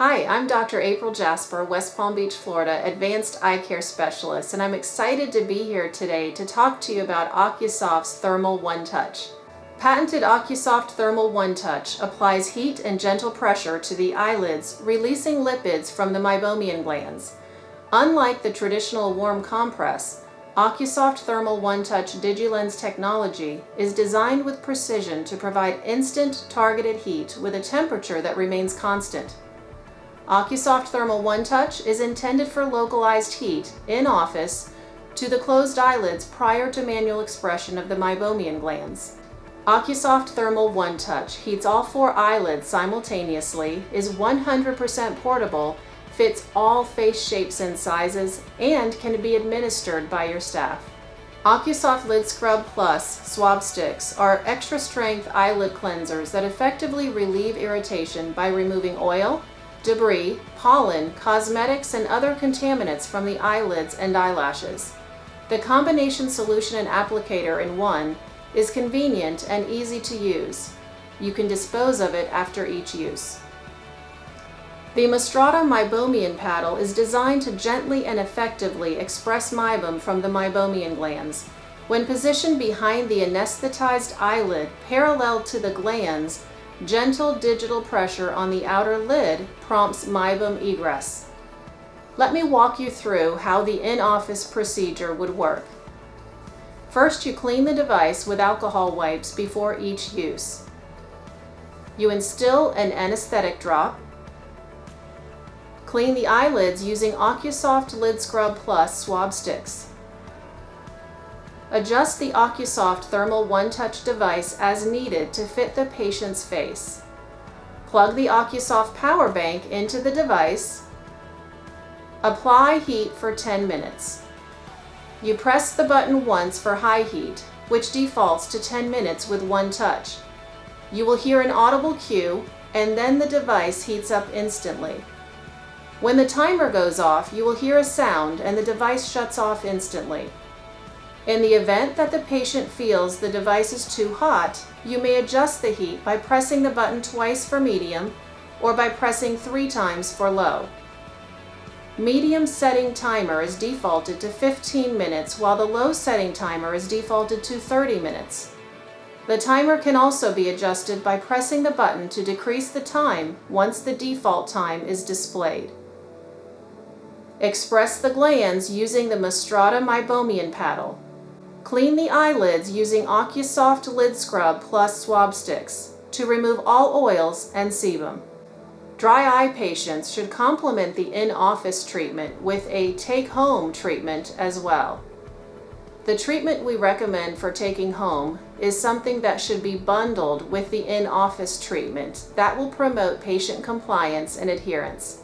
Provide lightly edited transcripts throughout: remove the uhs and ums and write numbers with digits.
Hi, I'm Dr. April Jasper, West Palm Beach, Florida, Advanced Eye Care Specialist, and I'm excited to be here today to talk to you about OCuSoft's Thermal One Touch. Patented OCuSoft Thermal One Touch applies heat and gentle pressure to the eyelids, releasing lipids from the meibomian glands. Unlike the traditional warm compress, OCuSoft Thermal One Touch DigiLens technology is designed with precision to provide instant targeted heat with a temperature that remains constant. OCuSoft Thermal One Touch is intended for localized heat in office to the closed eyelids prior to manual expression of the meibomian glands. OCuSoft Thermal One Touch heats all 4 eyelids simultaneously, is 100% portable, fits all face shapes and sizes, and can be administered by your staff. OCuSoft Lid Scrub Plus Swabstix are extra strength eyelid cleansers that effectively relieve irritation by removing oil, debris, pollen, cosmetics, and other contaminants from the eyelids and eyelashes. The combination solution and applicator in one is convenient and easy to use. You can dispose of it after each use. The Mastrota Meibomian Paddle is designed to gently and effectively express meibum from the meibomian glands. When positioned behind the anesthetized eyelid parallel to the glands, gentle digital pressure on the outer lid prompts meibum egress. Let me walk you through how the in-office procedure would work. First, you clean the device with alcohol wipes before each use. You instill an anesthetic drop. Clean the eyelids using OCuSoft Lid Scrub Plus Swabstix. Adjust the OCuSoft Thermal One Touch device as needed to fit the patient's face. Plug the OCuSoft power bank into the device. Apply heat for 10 minutes. You press the button once for high heat, which defaults to 10 minutes with one touch. You will hear an audible cue, and then the device heats up instantly. When the timer goes off, you will hear a sound and the device shuts off instantly. In the event that the patient feels the device is too hot, you may adjust the heat by pressing the button twice for medium or by pressing 3 times for low. Medium setting timer is defaulted to 15 minutes while the low setting timer is defaulted to 30 minutes. The timer can also be adjusted by pressing the button to decrease the time once the default time is displayed. Express the glands using the Mastrota Meibomian Paddle. Clean the eyelids using OCuSoft Lid Scrub Plus Swabstix to remove all oils and sebum. Dry eye patients should complement the in-office treatment with a take-home treatment as well. The treatment we recommend for taking home is something that should be bundled with the in-office treatment. That will promote patient compliance and adherence.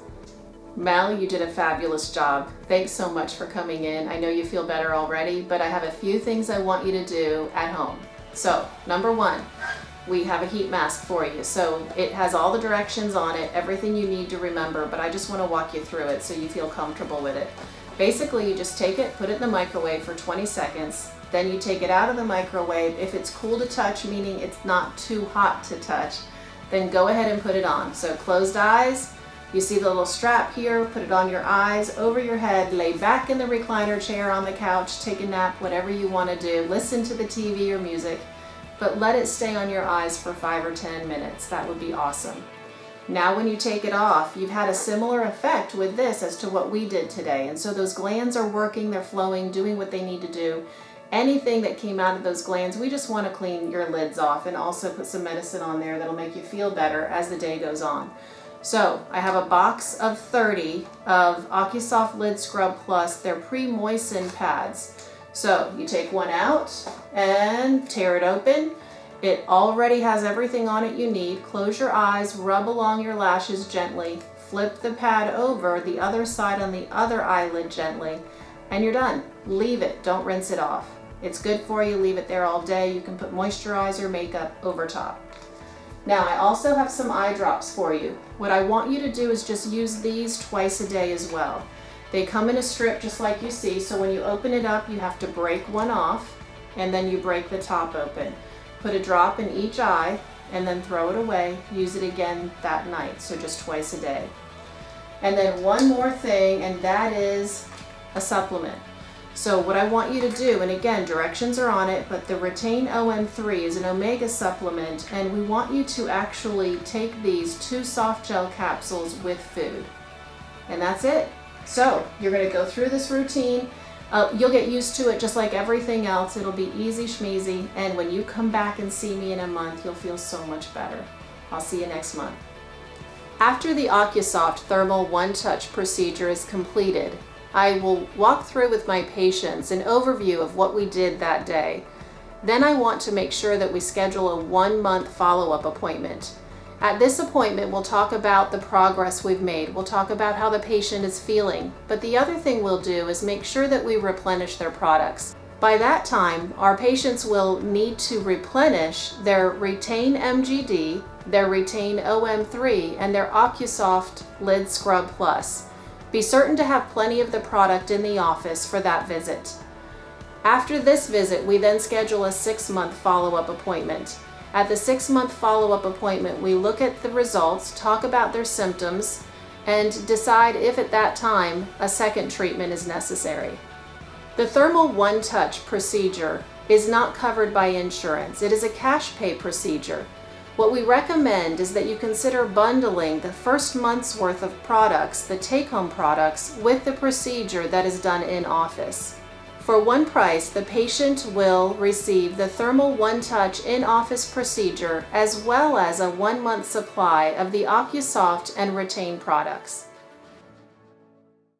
Mel, you did a fabulous job. Thanks so much for coming in. I know you feel better already, but I have a few things I want you to do at home. So, number 1, we have a heat mask for you. So it has all the directions on it, everything you need to remember, but I just want to walk you through it so you feel comfortable with it. Basically, you just take it, put it in the microwave for 20 seconds, then you take it out of the microwave. If it's cool to touch, meaning it's not too hot to touch, then go ahead and put it on. So closed eyes. You see the little strap here, put it on your eyes, over your head, lay back in the recliner chair on the couch, take a nap, whatever you want to do. Listen to the TV or music, but let it stay on your eyes for 5 or 10 minutes. That would be awesome. Now when you take it off, you've had a similar effect with this as to what we did today. And so those glands are working, they're flowing, doing what they need to do. Anything that came out of those glands, we just want to clean your lids off and also put some medicine on there that'll make you feel better as the day goes on. So I have a box of 30 of OCuSoft Lid Scrub Plus. They're pre-moistened pads. So you take one out and tear it open. It already has everything on it you need. Close your eyes, rub along your lashes gently, flip the pad over the other side on the other eyelid gently, and you're done. Leave it, don't rinse it off. It's good for you, leave it there all day. You can put moisturizer, makeup over top. Now I also have some eye drops for you. What I want you to do is just use these twice a day as well. They come in a strip just like you see, so when you open it up you have to break one off and then you break the top open. Put a drop in each eye and then throw it away. Use it again that night, so just twice a day. And then one more thing, and that is a supplement. So what I want you to do, and again, directions are on it, but the Retain OM3 is an omega supplement, and we want you to actually take these 2 soft gel capsules with food. And that's it. So you're going to go through this routine. You'll get used to it just like everything else. It'll be easy schmeezy, and when you come back and see me in a month, you'll feel so much better. I'll see you next month. After the OCuSOFT Thermal one-touch procedure is completed, I will walk through with my patients an overview of what we did that day. Then I want to make sure that we schedule a 1-month follow-up appointment. At this appointment, we'll talk about the progress we've made. We'll talk about how the patient is feeling. But the other thing we'll do is make sure that we replenish their products. By that time, our patients will need to replenish their Retain MGD, their Retain OM3, and their OCuSOFT Lid Scrub Plus. Be certain to have plenty of the product in the office for that visit. After this visit, we then schedule a 6-month follow-up appointment. At the 6-month follow-up appointment, we look at the results, talk about their symptoms, and decide if at that time a second treatment is necessary. The thermal one-touch procedure is not covered by insurance. It is a cash pay procedure. What we recommend is that you consider bundling the first month's worth of products, the take-home products, with the procedure that is done in office. For one price, the patient will receive the Thermal one-touch in-office procedure as well as a 1-month supply of the OCuSOFT and Retain products.